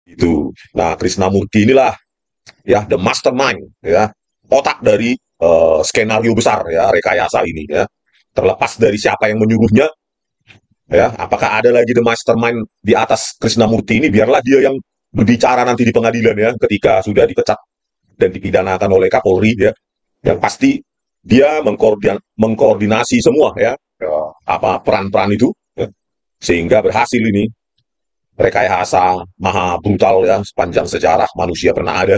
Itu. Nah, Krishnamurti inilah ya the mastermind ya, otak dari skenario besar ya rekayasa ini ya. Terlepas dari siapa yang menyuruhnya ya, apakah ada lagi the mastermind di atas Krishnamurti ini, biarlah dia yang berbicara nanti di pengadilan ya ketika sudah dipecat dan dipidanakan oleh Kapolri ya. Yang pasti dia mengkoordinasi semua ya, apa peran-peran itu ya, sehingga berhasil ini rekayasa maha brutal ya sepanjang sejarah manusia pernah ada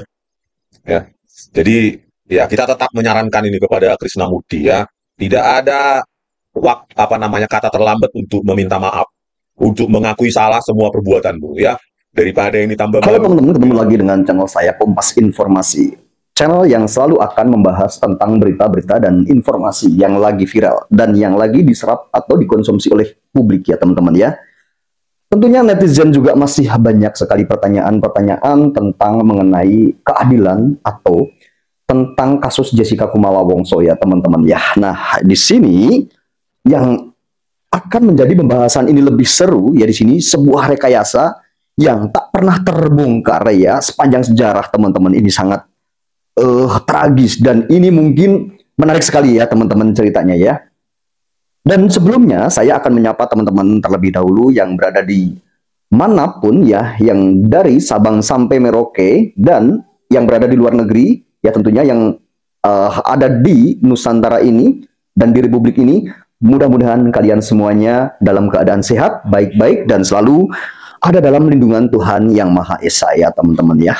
ya. Jadi ya kita tetap menyarankan ini kepada Krishnamurti ya, tidak ada apa namanya kata terlambat untuk meminta maaf, untuk mengakui salah semua perbuatanmu ya, daripada yang ditambah Halo malu. teman-teman, ketemu lagi dengan channel saya Kompas Informasi. Channel yang selalu akan membahas tentang berita-berita dan informasi yang lagi viral dan yang lagi diserap atau dikonsumsi oleh publik ya teman-teman ya. Tentunya netizen juga masih banyak sekali pertanyaan-pertanyaan tentang mengenai keadilan atau tentang kasus Jessica Kumala Wongso ya teman-teman ya. Nah, di sini yang akan menjadi pembahasan ini lebih seru ya, di sini sebuah rekayasa yang tak pernah terbongkar ya sepanjang sejarah teman-teman. Ini sangat tragis dan ini mungkin menarik sekali ya teman-teman ceritanya ya. Dan sebelumnya saya akan menyapa teman-teman terlebih dahulu yang berada di manapun ya, yang dari Sabang sampai Merauke dan yang berada di luar negeri ya, tentunya yang ada di Nusantara ini dan di Republik ini. Mudah-mudahan kalian semuanya dalam keadaan sehat, baik-baik, dan selalu ada dalam lindungan Tuhan Yang Maha Esa ya teman-teman ya.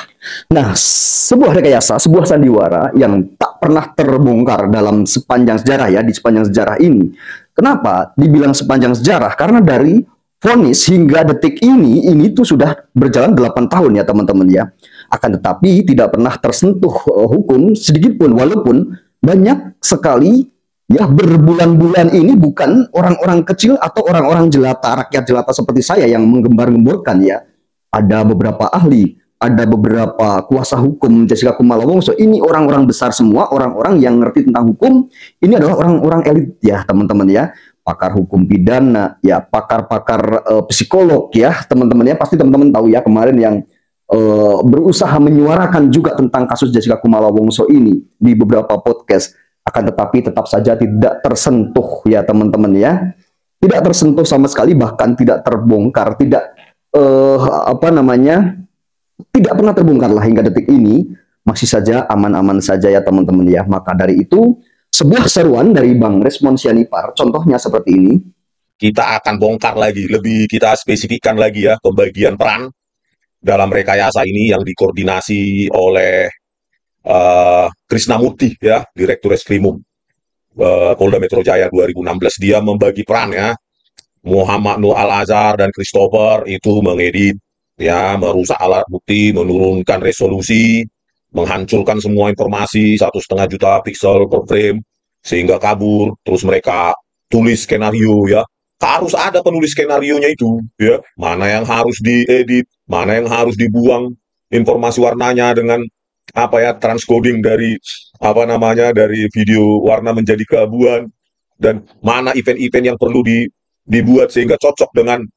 Nah, sebuah rekayasa, sebuah sandiwara yang tak pernah terbongkar dalam sepanjang sejarah ya, di sepanjang sejarah ini. Kenapa dibilang sepanjang sejarah? Karena dari vonis hingga detik ini tuh sudah berjalan 8 tahun ya teman-teman ya. Akan tetapi tidak pernah tersentuh hukum sedikit pun, walaupun banyak sekali ya, berbulan-bulan ini bukan orang-orang kecil atau orang-orang jelata, rakyat jelata seperti saya yang menggembar-gemborkan ya. Ada beberapa ahli, ada beberapa kuasa hukum Jessica Kumala Wongso. Ini orang-orang besar semua, orang-orang yang ngerti tentang hukum. Ini adalah orang-orang elit ya teman-teman ya. Pakar hukum pidana, ya pakar-pakar psikolog ya teman-teman ya. Pasti teman-teman tahu ya kemarin yang berusaha menyuarakan juga tentang kasus Jessica Kumala Wongso ini di beberapa podcast. Akan tetapi tetap saja tidak tersentuh ya teman-teman ya, tidak tersentuh sama sekali, bahkan tidak terbongkar, tidak apa namanya, tidak pernah terbongkar lah hingga detik ini, masih saja aman-aman saja ya teman-teman ya. Maka dari itu sebuah seruan dari Bang Resmond Sianipar contohnya seperti ini. Kita akan bongkar lagi, lebih kita spesifikkan lagi ya pembagian peran dalam rekayasa ini yang dikoordinasi oleh Krishnamurti ya, Direktur Reskrimum Polda Metro Jaya 2016. Dia membagi peran ya. Muhammad Nur Al-Azhar dan Christopher itu mengedit ya, merusak alat bukti, menurunkan resolusi, menghancurkan semua informasi 1,5 juta piksel per frame sehingga kabur. Terus mereka tulis skenario ya, harus ada penulis skenarionya itu ya, mana yang harus diedit, mana yang harus dibuang informasi warnanya dengan apa ya, transcoding dari apa namanya, dari video warna menjadi keabuan, dan mana event-event yang perlu dibuat sehingga cocok dengan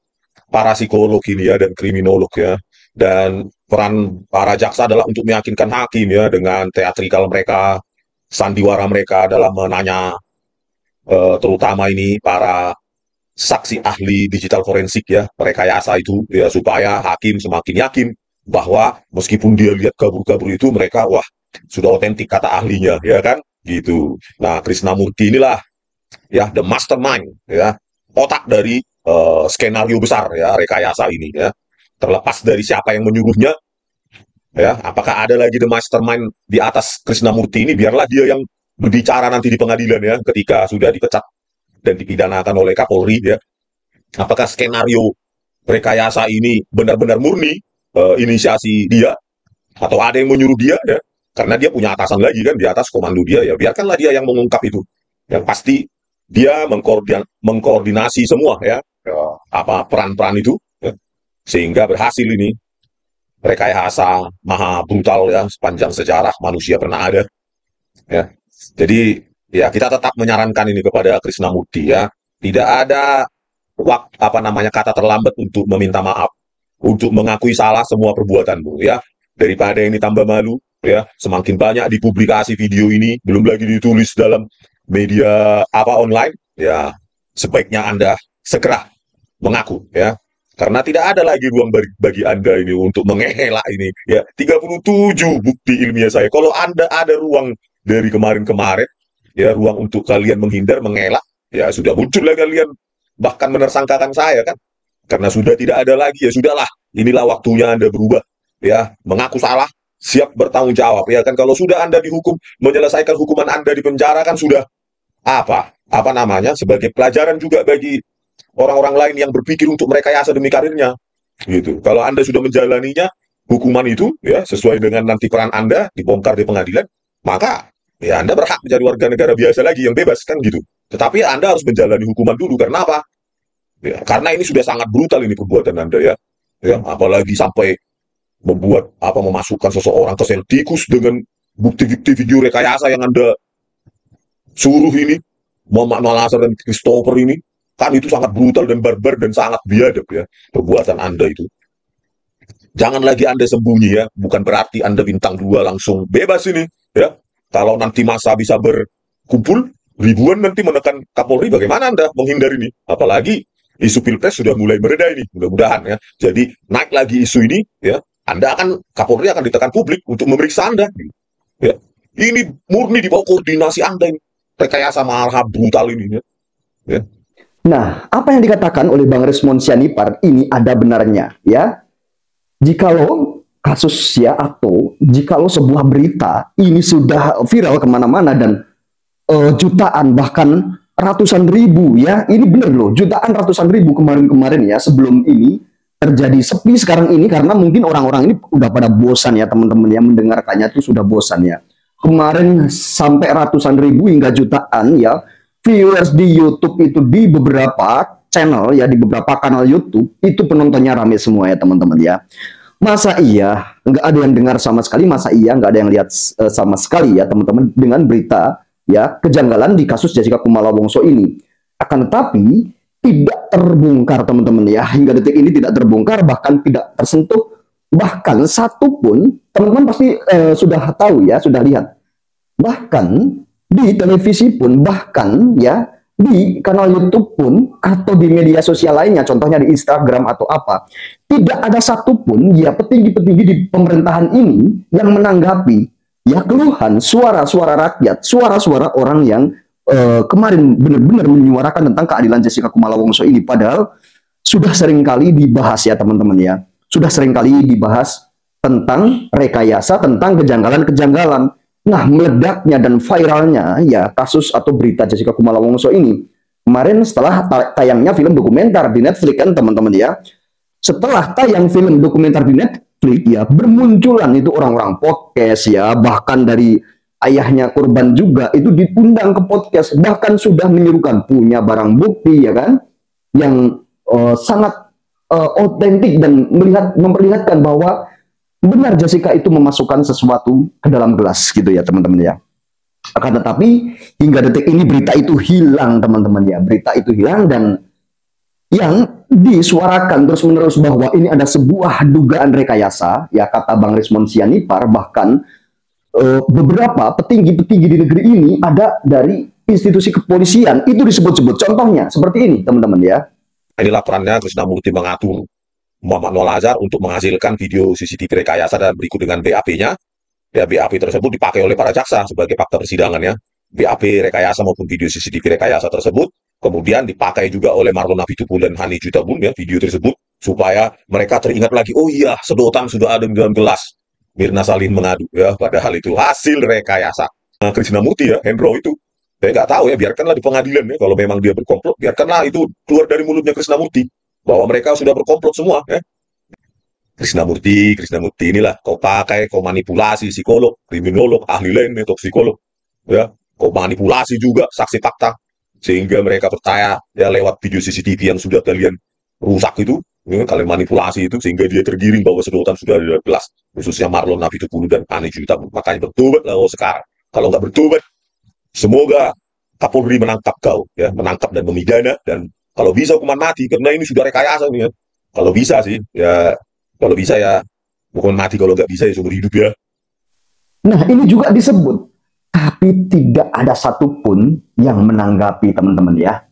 para psikolog ini ya dan kriminolog ya. Dan peran para jaksa adalah untuk meyakinkan hakim ya dengan teatrikal mereka, sandiwara mereka dalam menanya terutama ini para saksi ahli digital forensik ya, rekayasa itu ya, supaya hakim semakin yakin bahwa meskipun dia lihat kabur-kabur itu, mereka wah sudah otentik kata ahlinya ya kan gitu. Nah, Krishnamurti inilah ya the mastermind ya, otak dari skenario besar ya rekayasa ini ya. Terlepas dari siapa yang menyuruhnya ya, apakah ada lagi the mastermind di atas Krishnamurti ini, biarlah dia yang berbicara nanti di pengadilan ya ketika sudah dipecat dan dipidanakan oleh Kapolri ya. Apakah skenario rekayasa ini benar-benar murni inisiasi dia, atau ada yang menyuruh dia ya, karena dia punya atasan lagi kan di atas komando dia ya, biarkanlah dia yang mengungkap itu. Yang pasti dia mengkoordinasi semua ya, apa peran-peran itu ya, sehingga berhasil ini rekayasa maha brutal ya sepanjang sejarah manusia pernah ada ya. Jadi ya kita tetap menyarankan ini kepada Krishnamurti ya, tidak ada apa namanya kata terlambat untuk meminta maaf, untuk mengakui salah semua perbuatanmu ya. Daripada ini tambah malu ya, semakin banyak dipublikasi video ini, belum lagi ditulis dalam media apa online, ya sebaiknya Anda segera mengaku ya. Karena tidak ada lagi ruang bagi Anda ini untuk mengelak ini ya. 37 bukti ilmiah saya. Kalau Anda ada ruang dari kemarin-kemarin ya, ruang untuk kalian menghindar, mengelak, ya sudah muncul lah kalian bahkan menersangkakan saya kan. Karena sudah tidak ada lagi, ya sudahlah. Inilah waktunya Anda berubah ya, mengaku salah, siap bertanggung jawab ya kan. Kalau sudah Anda dihukum, menyelesaikan hukuman Anda di penjara kan sudah apa namanya, sebagai pelajaran juga bagi orang-orang lain yang berpikir untuk merekayasa demi karirnya gitu. Kalau Anda sudah menjalaninya hukuman itu ya sesuai dengan nanti peran Anda dibongkar di pengadilan, maka ya Anda berhak menjadi warga negara biasa lagi yang bebas kan gitu. Tetapi Anda harus menjalani hukuman dulu. Karena apa? Ya, karena ini sudah sangat brutal ini perbuatan Anda ya. Ya, apalagi sampai membuat apa, memasukkan seseorang ke sel tikus dengan bukti-bukti video rekayasa yang Anda suruh ini, Muhammad Al-Azhar dan Christopher ini, kan itu sangat brutal dan barbar dan sangat biadab ya perbuatan Anda itu. Jangan lagi Anda sembunyi ya, bukan berarti Anda bintang 2 langsung bebas ini ya. Kalau nanti masa bisa berkumpul ribuan nanti menekan Kapolri, bagaimana Anda menghindari ini? Apalagi isu Pilpres sudah mulai mereda ini, mudah-mudahan ya. Jadi naik lagi isu ini ya, Kapolri akan ditekan publik untuk memeriksa Anda ya. Ini murni di bawah koordinasi Anda ini, rekayasa marah brutal ini ya. Nah, apa yang dikatakan oleh Bang Resmond Sianipar ini ada benarnya ya. Jikalau kasus ya, atau jikalau sebuah berita ini sudah viral kemana-mana dan jutaan bahkan ratusan ribu ya, ini bener loh, jutaan ratusan ribu kemarin-kemarin ya, sebelum ini terjadi sepi sekarang ini karena mungkin orang-orang ini udah pada bosan ya teman-teman ya, mendengarkannya tuh sudah bosan ya. Kemarin sampai ratusan ribu hingga jutaan ya viewers di YouTube itu, di beberapa channel ya, di beberapa kanal YouTube itu penontonnya rame semua ya teman-teman ya. Masa iya nggak ada yang dengar sama sekali, masa iya nggak ada yang lihat sama sekali ya teman-teman dengan berita ya kejanggalan di kasus Jessica Kumala Wongso ini. Akan tetapi tidak terbongkar teman-teman ya, hingga detik ini tidak terbongkar, bahkan tidak tersentuh, bahkan satu pun teman-teman pasti sudah tahu ya, sudah lihat, bahkan di televisi pun, bahkan ya di kanal YouTube pun, atau di media sosial lainnya, contohnya di Instagram atau apa, tidak ada satupun ya petinggi-petinggi di pemerintahan ini yang menanggapi ya keluhan suara-suara rakyat, suara-suara orang yang kemarin benar-benar menyuarakan tentang keadilan Jessica Kumala Wongso ini. Padahal sudah sering kali dibahas ya teman-teman ya, sudah sering kali dibahas tentang rekayasa, tentang kejanggalan-kejanggalan. Nah, meledaknya dan viralnya ya kasus atau berita Jessica Kumala Wongso ini kemarin setelah tayangnya film dokumenter di Netflix kan teman-teman ya. Setelah tayang film dokumenter di Netflix ya, bermunculan itu orang-orang podcast ya, bahkan dari ayahnya korban juga itu diundang ke podcast, bahkan sudah menyerukan punya barang bukti ya kan, yang sangat otentik dan memperlihatkan bahwa benar Jessica itu memasukkan sesuatu ke dalam gelas gitu ya teman-teman ya. Akan tetapi hingga detik ini berita itu hilang teman-teman ya, berita itu hilang, dan yang disuarakan terus-menerus bahwa ini ada sebuah dugaan rekayasa ya, kata Bang Resmond Sianipar. Bahkan beberapa petinggi-petinggi di negeri ini ada dari institusi kepolisian itu disebut-sebut, contohnya seperti ini teman-teman ya. Ini laporannya Krisnamurti mengatur Muhammad Al-Azhar untuk menghasilkan video CCTV rekayasa dan berikut dengan BAP-nya. Ya, BAP tersebut dipakai oleh para jaksa sebagai fakta persidangan ya. BAP rekayasa maupun video CCTV rekayasa tersebut kemudian dipakai juga oleh Marlon Navitupul dan Hani Jutabun ya, video tersebut, supaya mereka teringat lagi, oh iya, sedotan sudah ada di dalam gelas. Mirna Salihin mengadu ya, padahal itu hasil rekayasa. Nah, Krisnamurti ya, Hendro itu, saya nggak tahu ya, biarkanlah di pengadilan ya, kalau memang dia berkomplot, biarkanlah itu keluar dari mulutnya Krisnamurti bahwa mereka sudah berkomplot semua ya. Krisnamurti inilah kau pakai, kau manipulasi psikolog, kriminolog, ahli lain, toksikolog ya, kau manipulasi juga saksi fakta sehingga mereka percaya ya lewat video CCTV yang sudah kalian rusak itu ya, kalian manipulasi itu sehingga dia tergiring bahwa sedotan sudah ada di gelas, khususnya Marlon Navitupulu dan Ani Juta. Makanya bertobat lah sekarang, kalau nggak bertobat semoga Kapolri menangkap kau ya, menangkap dan memidana, dan kalau bisa hukuman mati, karena ini sudah rekayasa nih ya. Kalau bisa sih ya, Kalau bisa ya hukuman mati, kalau nggak bisa ya seumur hidup ya. Nah, ini juga disebut, tapi tidak ada satupun yang menanggapi teman-teman ya,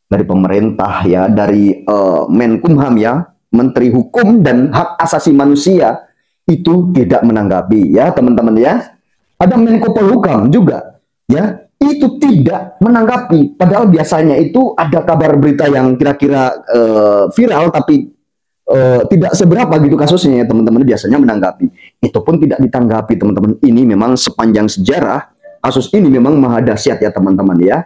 dari pemerintah ya, dari Menkumham ya, Menteri Hukum dan Hak Asasi Manusia, itu tidak menanggapi ya teman-teman ya. Ada Menko Polhukam juga ya, itu tidak menanggapi. Padahal biasanya itu ada kabar berita yang kira-kira viral, tapi tidak seberapa gitu kasusnya ya teman-teman, biasanya menanggapi. Itu pun tidak ditanggapi teman-teman. Ini memang sepanjang sejarah kasus ini memang maha dahsyat ya teman-teman ya.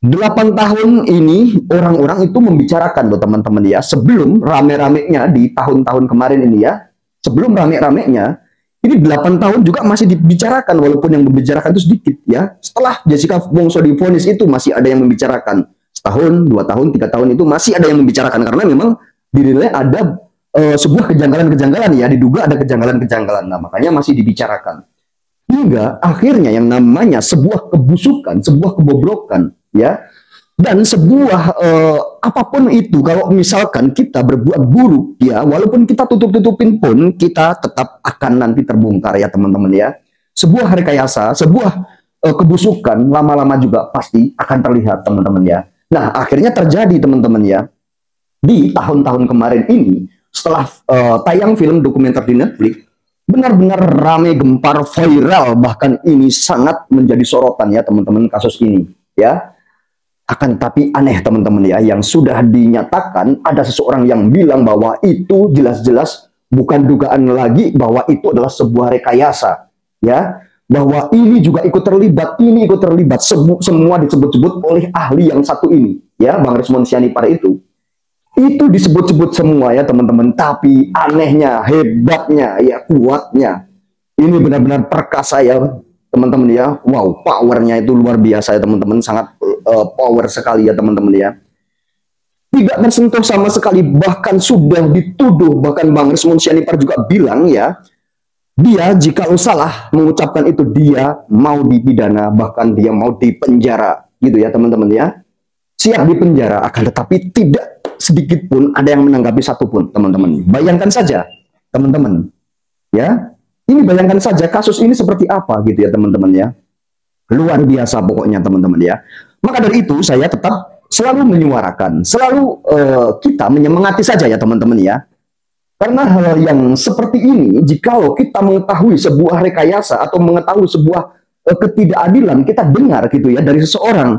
8 tahun ini orang-orang itu membicarakan loh teman-teman ya, sebelum rame-ramenya di tahun-tahun kemarin ini ya, sebelum rame-ramenya ini 8 tahun juga masih dibicarakan, walaupun yang membicarakan itu sedikit ya. Setelah Jessica Wongso divonis itu masih ada yang membicarakan, setahun, 2 tahun, 3 tahun itu masih ada yang membicarakan, karena memang dinilai ada sebuah kejanggalan-kejanggalan ya, diduga ada kejanggalan-kejanggalan. Nah, makanya masih dibicarakan. Hingga akhirnya yang namanya sebuah kebusukan, sebuah kebobrokan ya, dan sebuah apapun itu, kalau misalkan kita berbuat buruk ya, walaupun kita tutup-tutupin pun kita tetap akan nanti terbongkar ya teman-teman ya. Sebuah rekayasa, sebuah kebusukan lama-lama juga pasti akan terlihat teman-teman ya. Nah, akhirnya terjadi teman-teman ya, di tahun-tahun kemarin ini, setelah tayang film dokumenter di Netflix, benar-benar rame, gempar, viral, bahkan ini sangat menjadi sorotan ya teman-teman kasus ini ya. Akan tapi aneh teman-teman ya, yang sudah dinyatakan ada seseorang yang bilang bahwa itu jelas-jelas bukan dugaan lagi, bahwa itu adalah sebuah rekayasa ya, bahwa ini juga ikut terlibat, ini ikut terlibat, semua disebut-sebut oleh ahli yang satu ini ya, Bang Resmond Sianipar itu disebut-sebut semua ya teman-teman. Tapi anehnya, hebatnya ya, kuatnya, ini benar-benar perkasa ya teman-teman ya. Wow, powernya itu luar biasa ya teman-teman, sangat power sekali ya teman-teman ya. Tidak tersentuh sama sekali, bahkan sudah dituduh, bahkan Bang Resmond Sianipar juga bilang ya, dia jika salah mengucapkan itu dia mau dipidana, bahkan dia mau dipenjara gitu ya teman-teman ya. Siap dipenjara, akan tetapi tidak sedikit pun ada yang menanggapi satupun teman-teman. Bayangkan saja teman-teman ya, ini bayangkan saja kasus ini seperti apa gitu ya teman-teman ya. Luar biasa pokoknya teman-teman ya. Maka dari itu saya tetap selalu menyuarakan, selalu kita menyemangati saja ya teman-teman ya. Karena hal yang seperti ini, jikalau kita mengetahui sebuah rekayasa atau mengetahui sebuah ketidakadilan, kita dengar gitu ya dari seseorang,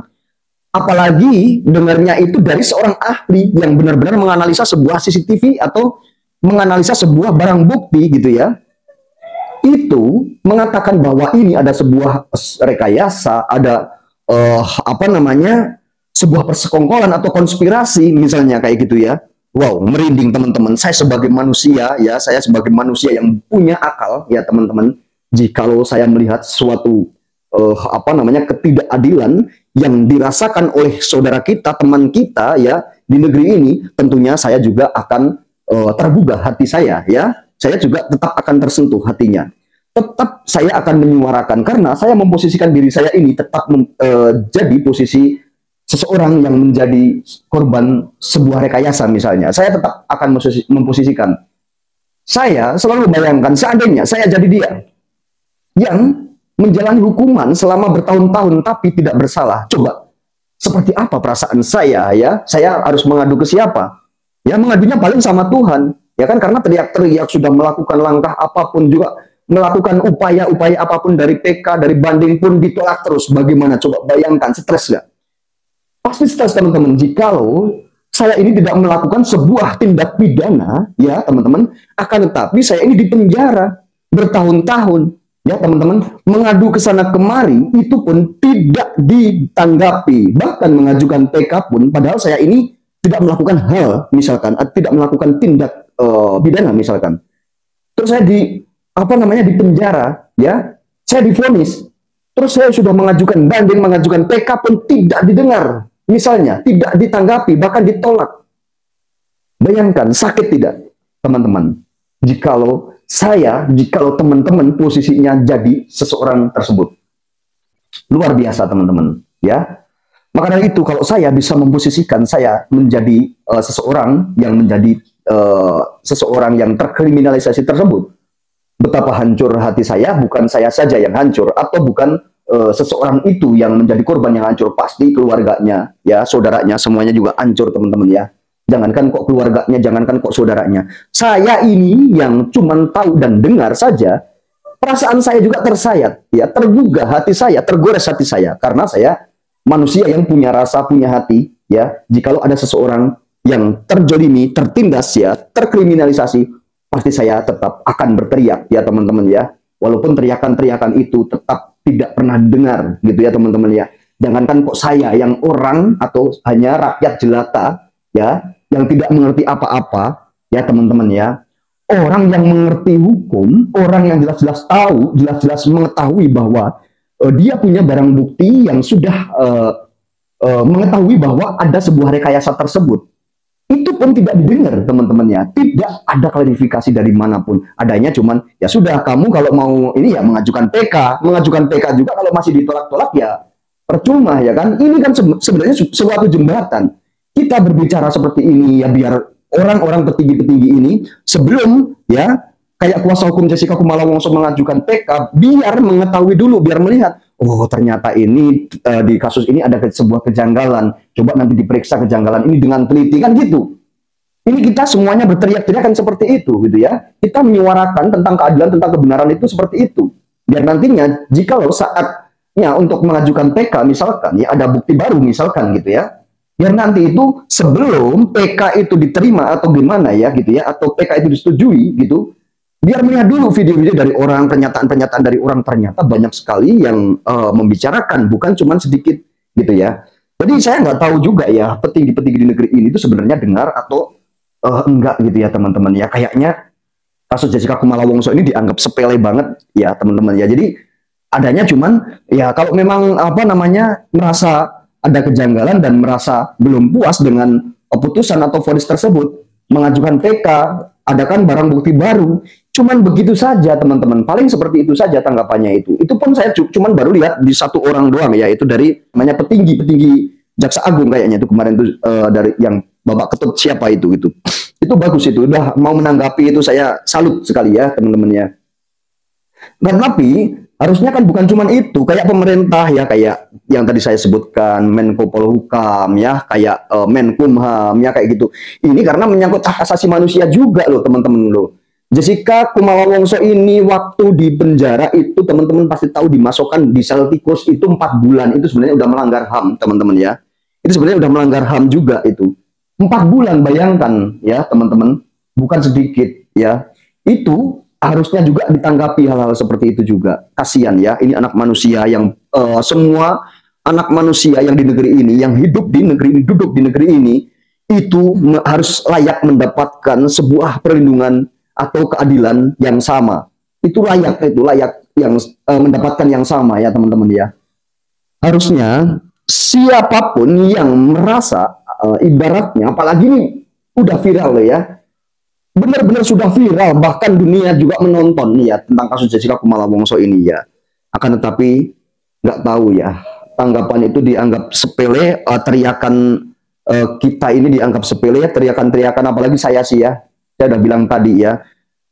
apalagi dengarnya itu dari seorang ahli yang benar-benar menganalisa sebuah CCTV atau menganalisa sebuah barang bukti gitu ya, itu mengatakan bahwa ini ada sebuah rekayasa, ada apa namanya, sebuah persekongkolan atau konspirasi misalnya kayak gitu ya. Wow, merinding teman-teman. Saya sebagai manusia ya, saya sebagai manusia yang punya akal ya teman-teman, jikalau saya melihat suatu apa namanya, ketidakadilan yang dirasakan oleh saudara kita, teman kita ya di negeri ini, tentunya saya juga akan tergugah hati saya ya. Saya juga tetap akan tersentuh hatinya. Tetap saya akan menyuarakan, karena saya memposisikan diri saya ini tetap jadi posisi seseorang yang menjadi korban sebuah rekayasa misalnya. Saya tetap akan memposisikan. Saya selalu membayangkan seandainya saya jadi dia yang menjalani hukuman selama bertahun-tahun tapi tidak bersalah. Coba seperti apa perasaan saya ya? Saya harus mengadu ke siapa? Ya, mengadunya paling sama Tuhan. Ya kan, karena teriak-teriak sudah melakukan langkah apapun, juga melakukan upaya-upaya apapun, dari PK, dari banding pun ditolak terus. Bagaimana coba bayangkan, stres gak? Pasti stres teman-teman, jikalau saya ini tidak melakukan sebuah tindak pidana ya teman-teman, akan tetapi saya ini dipenjara bertahun-tahun ya teman-teman, mengadu ke sana kemari itu pun tidak ditanggapi, bahkan mengajukan PK pun padahal saya ini tidak melakukan hal misalkan, tidak melakukan tindak pidana misalkan, terus saya di apa namanya, dipenjara ya, saya divonis, terus saya sudah mengajukan banding, mengajukan PK pun tidak didengar misalnya, tidak ditanggapi, bahkan ditolak. Bayangkan sakit tidak teman-teman, jikalau teman-teman posisinya jadi seseorang tersebut. Luar biasa teman-teman ya. Maka dari itu, kalau saya bisa memposisikan saya menjadi seseorang yang menjadi seseorang yang terkriminalisasi tersebut, betapa hancur hati saya. Bukan saya saja yang hancur, atau bukan seseorang itu yang menjadi korban yang hancur, pasti keluarganya, ya, saudaranya, semuanya juga hancur, teman-teman ya. Jangankan kok keluarganya, jangankan kok saudaranya. Saya ini yang cuman tahu dan dengar saja, perasaan saya juga tersayat, ya, tergugah hati saya, tergores hati saya, karena saya manusia yang punya rasa, punya hati, ya. Jikalau ada seseorang yang terjolimi, tertindas, ya, terkriminalisasi, pasti saya tetap akan berteriak, ya teman-teman ya. Walaupun teriakan-teriakan itu tetap tidak pernah dengar, gitu ya teman-teman ya. Jangankan kok saya yang orang atau hanya rakyat jelata, ya, yang tidak mengerti apa-apa, ya teman-teman ya. Orang yang mengerti hukum, orang yang jelas-jelas tahu, jelas-jelas mengetahui bahwa dia punya barang bukti yang sudah mengetahui bahwa ada sebuah rekayasa tersebut, itu pun tidak didengar, teman-teman ya. Tidak ada klarifikasi dari manapun. Adanya cuman, ya sudah, kamu kalau mau ini ya mengajukan PK. Mengajukan PK juga kalau masih ditolak-tolak ya percuma, ya kan. Ini kan sebenarnya suatu jembatan. Kita berbicara seperti ini ya biar orang-orang petinggi-petinggi ini sebelum, ya, kayak kuasa hukum Jessica Kumala Wongso mengajukan PK, biar mengetahui dulu, biar melihat, oh ternyata ini di kasus ini ada sebuah kejanggalan, coba nanti diperiksa kejanggalan ini dengan teliti, kan gitu. Ini kita semuanya berteriak-teriakan seperti itu, gitu ya. Kita menyuarakan tentang keadilan, tentang kebenaran itu seperti itu. Biar nantinya jikalau saatnya untuk mengajukan PK misalkan, ya ada bukti baru misalkan, gitu ya. Biar nanti itu sebelum PK itu diterima atau gimana ya, gitu ya, atau PK itu disetujui, gitu, biar melihat dulu video-video dari orang, pernyataan-pernyataan dari orang, ternyata banyak sekali yang membicarakan, bukan cuma sedikit, gitu ya. Jadi saya nggak tahu juga ya, petinggi-petinggi di negeri ini itu sebenarnya dengar atau enggak, gitu ya teman-teman ya. Kayaknya kasus Jessica Kumala Wongso ini dianggap sepele banget ya teman-teman ya. Jadi adanya cuman ya kalau memang apa namanya merasa ada kejanggalan dan merasa belum puas dengan putusan atau vonis tersebut, mengajukan PK, adakan barang bukti baru. Cuman begitu saja teman-teman, paling seperti itu saja tanggapannya itu. Itu pun saya cuman baru lihat di satu orang doang ya, itu dari namanya petinggi Jaksa Agung kayaknya itu kemarin itu dari yang Bapak Ketut siapa itu gitu. Itu bagus, itu udah mau menanggapi, itu saya salut sekali ya teman-teman ya. Dan tapi harusnya kan bukan cuma itu, kayak pemerintah ya, kayak yang tadi saya sebutkan Menko Polhukam ya, kayak Menkumham ya, kayak gitu. Ini karena menyangkut hak asasi manusia juga loh teman-teman loh. Jessica Kumala Wongso ini waktu di penjara itu teman-teman pasti tahu, dimasukkan di sel tikus itu 4 bulan, itu sebenarnya udah melanggar HAM teman-teman ya. Itu sebenarnya udah melanggar HAM juga itu. 4 bulan, bayangkan ya teman-teman, bukan sedikit ya. Itu harusnya juga ditanggapi hal-hal seperti itu juga. Kasihan ya, ini anak manusia yang semua anak manusia yang di negeri ini, yang hidup di negeri ini, duduk di negeri ini, itu harus layak mendapatkan sebuah perlindungan atau keadilan yang sama. Itu layak yang mendapatkan yang sama ya teman-teman ya. Harusnya siapapun yang merasa ibaratnya, apalagi ini udah viral loh ya, benar-benar sudah viral, bahkan dunia juga menonton nih ya tentang kasus Jessica Kumala Wongso ini ya. Akan tetapi nggak tahu ya, tanggapan itu dianggap sepele, teriakan kita ini dianggap sepele ya, teriakan-teriakan, apalagi saya sih ya, saya udah bilang tadi ya,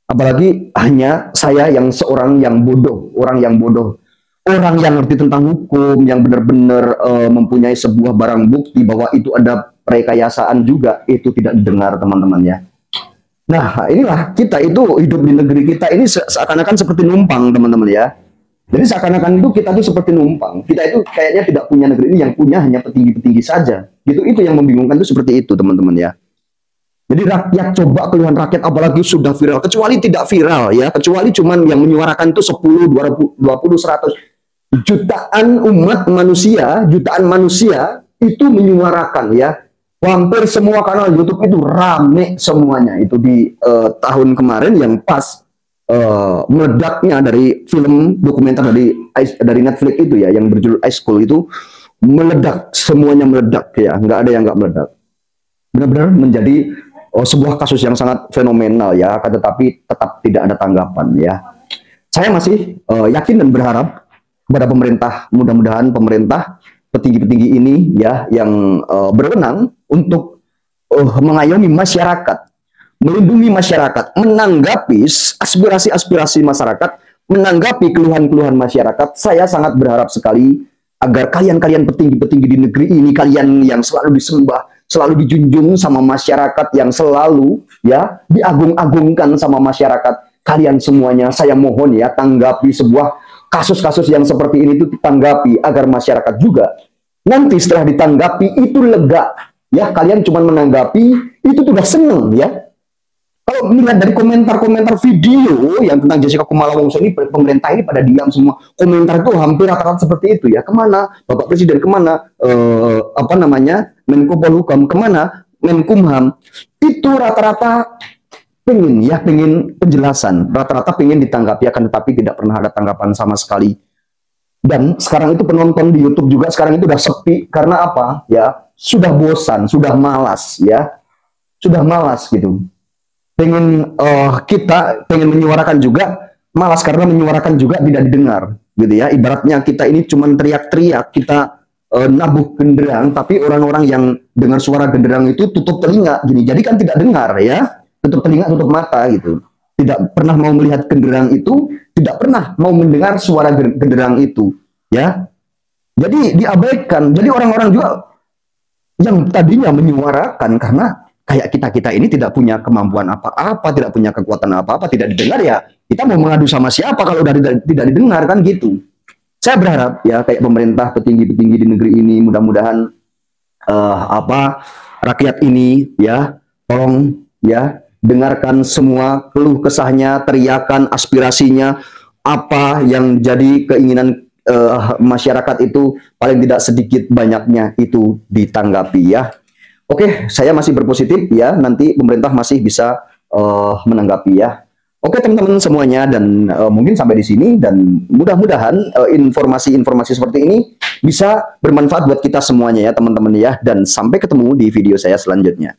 apalagi hanya saya yang seorang yang bodoh, orang yang ngerti tentang hukum, yang benar-benar mempunyai sebuah barang bukti bahwa itu ada rekayasaan juga, itu tidak didengar teman-teman ya. Nah, inilah kita itu hidup di negeri kita ini seakan-akan seperti numpang, teman-teman ya. Jadi seakan-akan itu kita itu seperti numpang. Kita itu kayaknya tidak punya negeri ini, yang punya hanya petinggi-petinggi saja. Gitu, itu yang membingungkan itu seperti itu, teman-teman ya. Jadi rakyat, coba keluhan rakyat, apalagi sudah viral, kecuali tidak viral ya, kecuali cuman yang menyuarakan itu 10, 20, 100 jutaan umat manusia, jutaan manusia itu menyuarakan ya. Hampir semua kanal YouTube itu rame semuanya itu di tahun kemarin yang pas meledaknya dari film dokumenter dari Netflix itu ya, yang berjudul High School itu meledak, semuanya meledak ya, nggak ada yang nggak meledak. Benar-benar menjadi sebuah kasus yang sangat fenomenal ya, tetapi tetap tidak ada tanggapan ya. Saya masih yakin dan berharap kepada pemerintah, mudah-mudahan pemerintah, petinggi-petinggi ini ya yang berwenang untuk mengayomi masyarakat, melindungi masyarakat, menanggapi aspirasi-aspirasi masyarakat, menanggapi keluhan-keluhan masyarakat. Saya sangat berharap sekali agar kalian-kalian petinggi-petinggi di negeri ini, kalian yang selalu disembah, selalu dijunjung sama masyarakat, yang selalu ya diagung-agungkan sama masyarakat, kalian semuanya saya mohon ya, tanggapi sebuah kasus-kasus yang seperti ini, itu ditanggapi agar masyarakat juga nanti setelah ditanggapi itu lega ya. Kalian cuma menanggapi itu sudah seneng ya. Kalau melihat dari komentar-komentar video yang tentang Jessica Kumala Wongso ini, pemerintah ini pada diam semua. Komentar itu hampir rata-rata seperti itu ya. Kemana Bapak Presiden, kemana Menko Polhukam, kemana Menkumham? Itu rata-rata pengen penjelasan, rata-rata pengen ditanggapi, akan tetapi tidak pernah ada tanggapan sama sekali. Dan sekarang itu penonton di YouTube juga sekarang itu udah sepi karena apa? Ya, sudah bosan, sudah malas ya. Sudah malas gitu. Kita pengen menyuarakan juga malas karena menyuarakan juga tidak didengar gitu ya. Ibaratnya kita ini cuma teriak-teriak, kita nabuh genderang, tapi orang-orang yang dengar suara genderang itu tutup telinga gini. Jadi kan tidak dengar ya. Tutup telinga, tutup mata gitu. Tidak pernah mau melihat genderang itu, tidak pernah mau mendengar suara genderang itu ya. Jadi diabaikan. Jadi orang-orang juga yang tadinya menyuarakan karena kayak kita ini tidak punya kemampuan apa-apa, tidak punya kekuatan apa-apa, tidak didengar ya. Kita mau mengadu sama siapa kalau tidak didengar kan gitu. Saya berharap ya kayak pemerintah, petinggi-petinggi di negeri ini, mudah-mudahan rakyat ini ya tolong ya dengarkan semua keluh kesahnya, teriakan, aspirasinya, apa yang jadi keinginan masyarakat itu paling tidak sedikit banyaknya itu ditanggapi ya. Oke, saya masih berpositif ya, nanti pemerintah masih bisa menanggapi ya. Oke teman-teman semuanya, dan mungkin sampai di sini, dan mudah-mudahan informasi-informasi seperti ini bisa bermanfaat buat kita semuanya ya teman-teman ya, dan sampai ketemu di video saya selanjutnya.